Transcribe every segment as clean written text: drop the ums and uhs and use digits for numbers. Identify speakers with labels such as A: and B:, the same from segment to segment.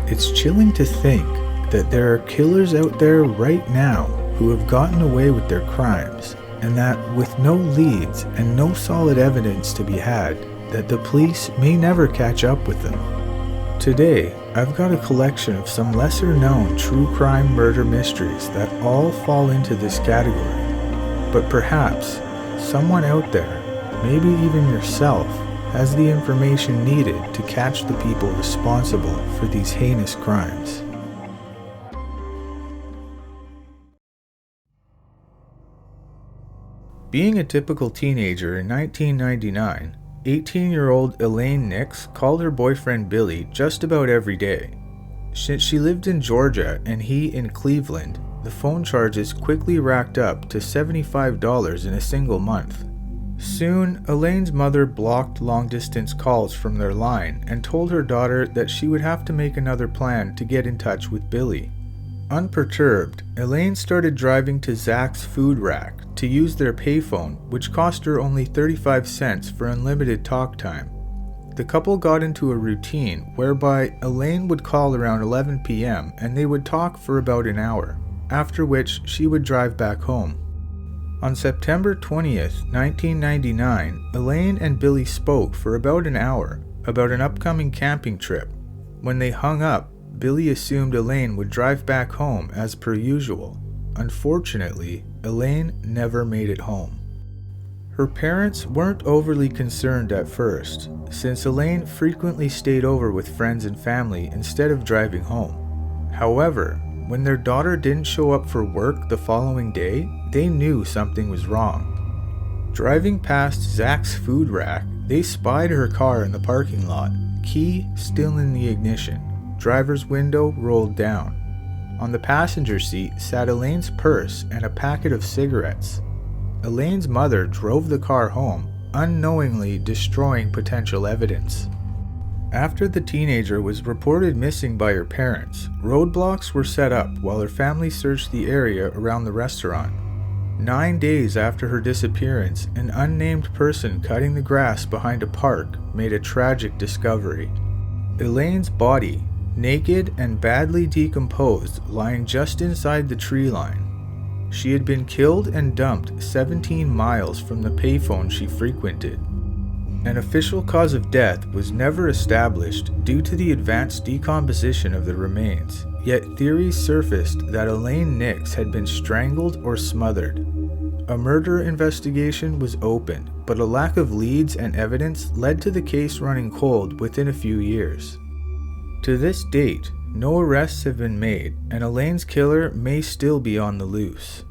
A: It's chilling to think that there are killers out there right now who have gotten away with their crimes, and that with no leads and no solid evidence to be had, that the police may never catch up with them. Today, I've got a collection of some lesser known true crime murder mysteries that all fall into this category. But perhaps someone out there, maybe even yourself, has the information needed to catch the people responsible for these heinous crimes. Being a typical teenager in 1999, 18-year-old Elaine Nix called her boyfriend Billy just about every day. Since she lived in Georgia and he in Cleveland, the phone charges quickly racked up to $75 in a single month. Soon, Elaine's mother blocked long-distance calls from their line and told her daughter that she would have to make another plan to get in touch with Billy. Unperturbed, Elaine started driving to Zach's food rack to use their payphone, which cost her only 35 cents for unlimited talk time. The couple got into a routine whereby Elaine would call around 11 p.m. and they would talk for about an hour, after which she would drive back home. On September 20th, 1999, Elaine and Billy spoke for about an hour about an upcoming camping trip. When they hung up, Billy assumed Elaine would drive back home as per usual. Unfortunately, Elaine never made it home. Her parents weren't overly concerned at first, since Elaine frequently stayed over with friends and family instead of driving home. However, when their daughter didn't show up for work the following day, they knew something was wrong. Driving past Zach's food rack, they spied her car in the parking lot, key still in the ignition, driver's window rolled down. On the passenger seat sat Elaine's purse and a packet of cigarettes. Elaine's mother drove the car home, unknowingly destroying potential evidence. After the teenager was reported missing by her parents, roadblocks were set up while her family searched the area around the restaurant. 9 days after her disappearance, an unnamed person cutting the grass behind a park made a tragic discovery. Elaine's body, naked and badly decomposed, lying just inside the tree line. She had been killed and dumped 17 miles from the payphone she frequented. An official cause of death was never established due to the advanced decomposition of the remains, yet theories surfaced that Elaine Nix had been strangled or smothered. A murder investigation was opened, but a lack of leads and evidence led to the case running cold within a few years. To this date, no arrests have been made, and Elaine's killer may still be on the loose.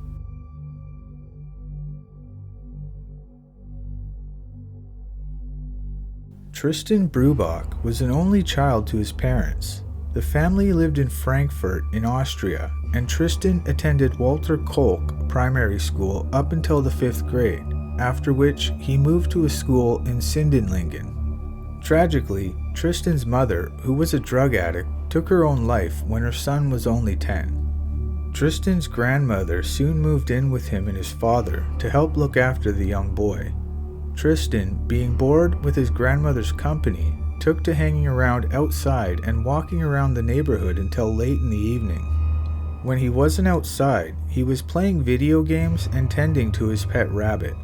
A: Tristan Brubach was an only child to his parents. The family lived in Frankfurt in Austria, and Tristan attended Walter Kolk Primary School up until the 5th grade, after which he moved to a school in Sindenlingen. Tragically, Tristan's mother, who was a drug addict, took her own life when her son was only 10. Tristan's grandmother soon moved in with him and his father to help look after the young boy. Tristan, being bored with his grandmother's company, took to hanging around outside and walking around the neighborhood until late in the evening. When he wasn't outside, he was playing video games and tending to his pet rabbit.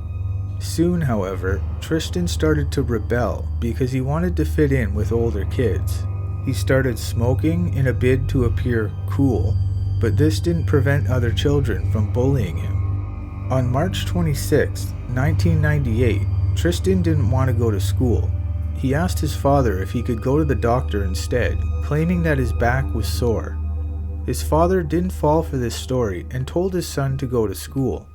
A: Soon, however, Tristan started to rebel because he wanted to fit in with older kids. He started smoking in a bid to appear cool, but this didn't prevent other children from bullying him. On March 26, 1998, Tristan didn't want to go to school. He asked his father if he could go to the doctor instead, claiming that his back was sore. His father didn't fall for this story and told his son to go to school.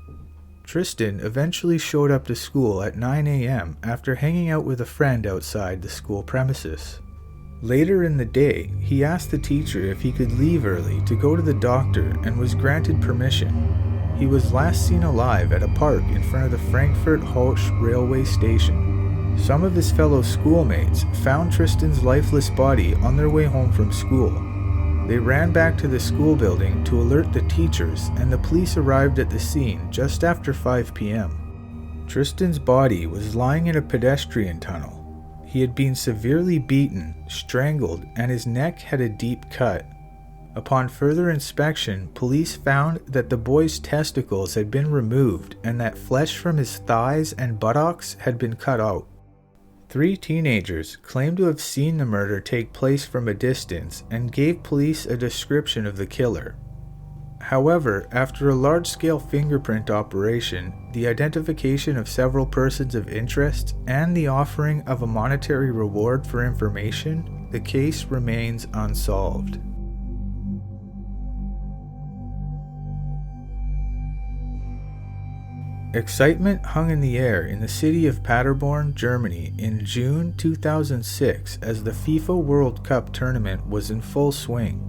A: Tristan eventually showed up to school at 9 a.m. after hanging out with a friend outside the school premises. Later in the day, he asked the teacher if he could leave early to go to the doctor and was granted permission. He was last seen alive at a park in front of the Frankfurt-Hoche railway station. Some of his fellow schoolmates found Tristan's lifeless body on their way home from school. They ran back to the school building to alert the teachers, and the police arrived at the scene just after 5 p.m. Tristan's body was lying in a pedestrian tunnel. He had been severely beaten, strangled, and his neck had a deep cut. Upon further inspection, police found that the boy's testicles had been removed and that flesh from his thighs and buttocks had been cut out. 3 teenagers claimed to have seen the murder take place from a distance and gave police a description of the killer. However, after a large-scale fingerprint operation, the identification of several persons of interest, and the offering of a monetary reward for information, the case remains unsolved. Excitement hung in the air in the city of Paderborn, Germany in June 2006 as the FIFA World Cup tournament was in full swing.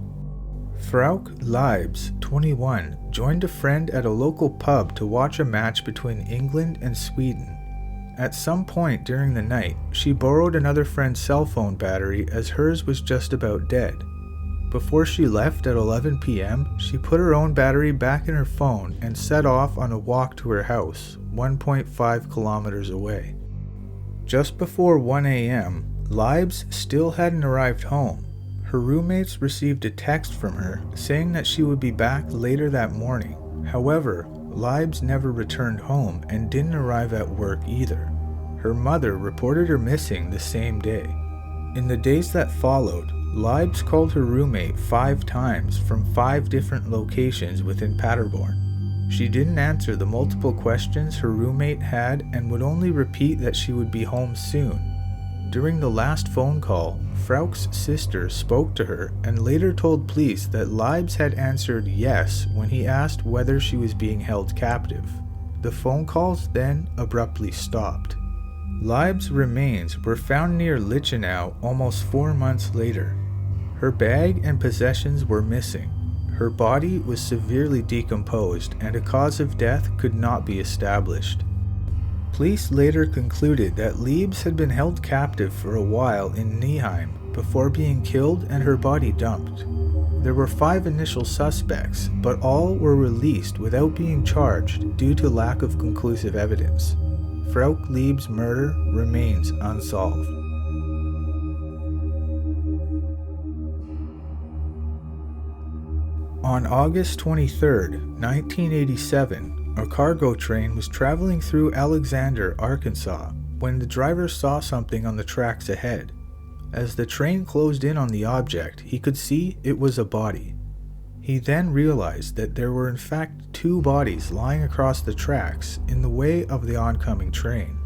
A: Frauke Liebs, 21, joined a friend at a local pub to watch a match between England and Sweden. At some point during the night, she borrowed another friend's cell phone battery as hers was just about dead. Before she left at 11 p.m., she put her own battery back in her phone and set off on a walk to her house, 1.5 kilometers away. Just before 1 a.m., Liebs still hadn't arrived home. Her roommates received a text from her saying that she would be back later that morning. However, Liebs never returned home and didn't arrive at work either. Her mother reported her missing the same day. In the days that followed, Liebs called her roommate 5 times from 5 different locations within Paderborn. She didn't answer the multiple questions her roommate had and would only repeat that she would be home soon. During the last phone call, Frauke's sister spoke to her and later told police that Liebs had answered yes when he asked whether she was being held captive. The phone calls then abruptly stopped. Liebs' remains were found near Lichenau almost 4 months later. Her bag and possessions were missing. Her body was severely decomposed and a cause of death could not be established. Police later concluded that Liebs had been held captive for a while in Neheim before being killed and her body dumped. There were 5 initial suspects, but all were released without being charged due to lack of conclusive evidence. Frauke Liebs' murder remains unsolved. On August 23, 1987, a cargo train was traveling through Alexander, Arkansas, when the driver saw something on the tracks ahead. As the train closed in on the object, he could see it was a body. He then realized that there were in fact 2 bodies lying across the tracks in the way of the oncoming train.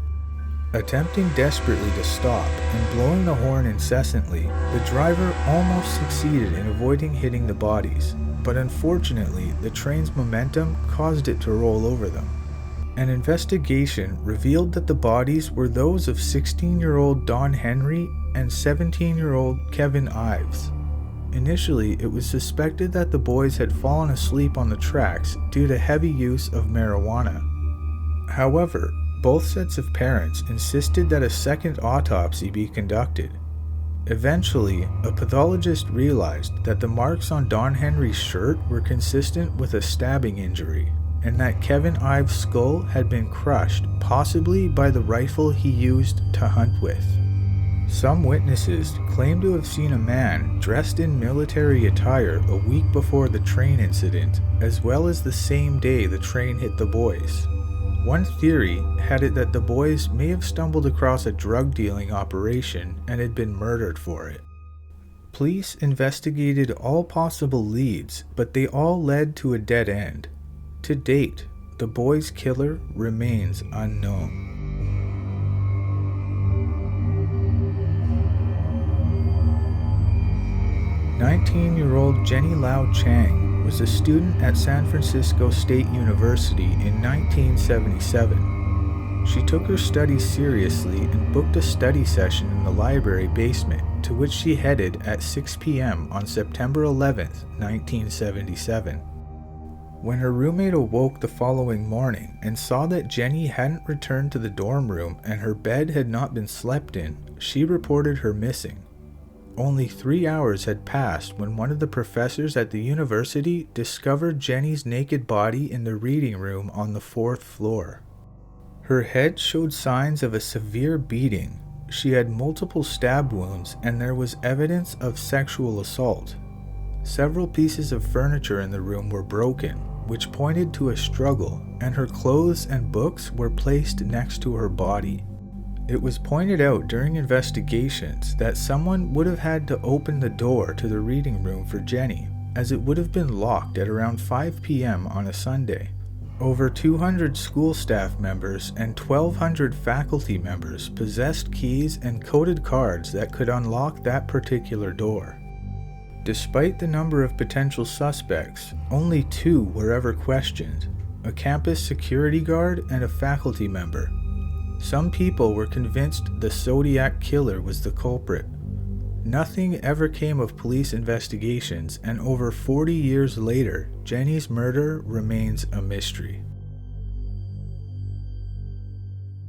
A: Attempting desperately to stop and blowing the horn incessantly, the driver almost succeeded in avoiding hitting the bodies, but unfortunately the train's momentum caused it to roll over them. An investigation revealed that the bodies were those of 16-year-old Don Henry and 17-year-old Kevin Ives. Initially, it was suspected that the boys had fallen asleep on the tracks due to heavy use of marijuana. However, both sets of parents insisted that a second autopsy be conducted. Eventually, a pathologist realized that the marks on Don Henry's shirt were consistent with a stabbing injury, and that Kevin Ives' skull had been crushed, possibly by the rifle he used to hunt with. Some witnesses claim to have seen a man dressed in military attire a week before the train incident, as well as the same day the train hit the boys. One theory had it that the boys may have stumbled across a drug dealing operation and had been murdered for it. Police investigated all possible leads, but they all led to a dead end. To date, the boys' killer remains unknown. 19-year-old Jenny Low Chang was a student at San Francisco State University in 1977. She took her studies seriously and booked a study session in the library basement, to which she headed at 6 p.m. on September 11, 1977. When her roommate awoke the following morning and saw that Jenny hadn't returned to the dorm room and her bed had not been slept in, she reported her missing. Only 3 hours had passed when one of the professors at the university discovered Jenny's naked body in the reading room on the 4th floor. Her head showed signs of a severe beating. She had multiple stab wounds and there was evidence of sexual assault. Several pieces of furniture in the room were broken, which pointed to a struggle, and her clothes and books were placed next to her body. It was pointed out during investigations that someone would have had to open the door to the reading room for Jenny, as it would have been locked at around 5 p.m. on a Sunday. Over 200 school staff members and 1,200 faculty members possessed keys and coded cards that could unlock that particular door. Despite the number of potential suspects, only 2 were ever questioned, a campus security guard and a faculty member. Some people were convinced the Zodiac Killer was the culprit. Nothing ever came of police investigations, and over 40 years later, Jenny's murder remains a mystery.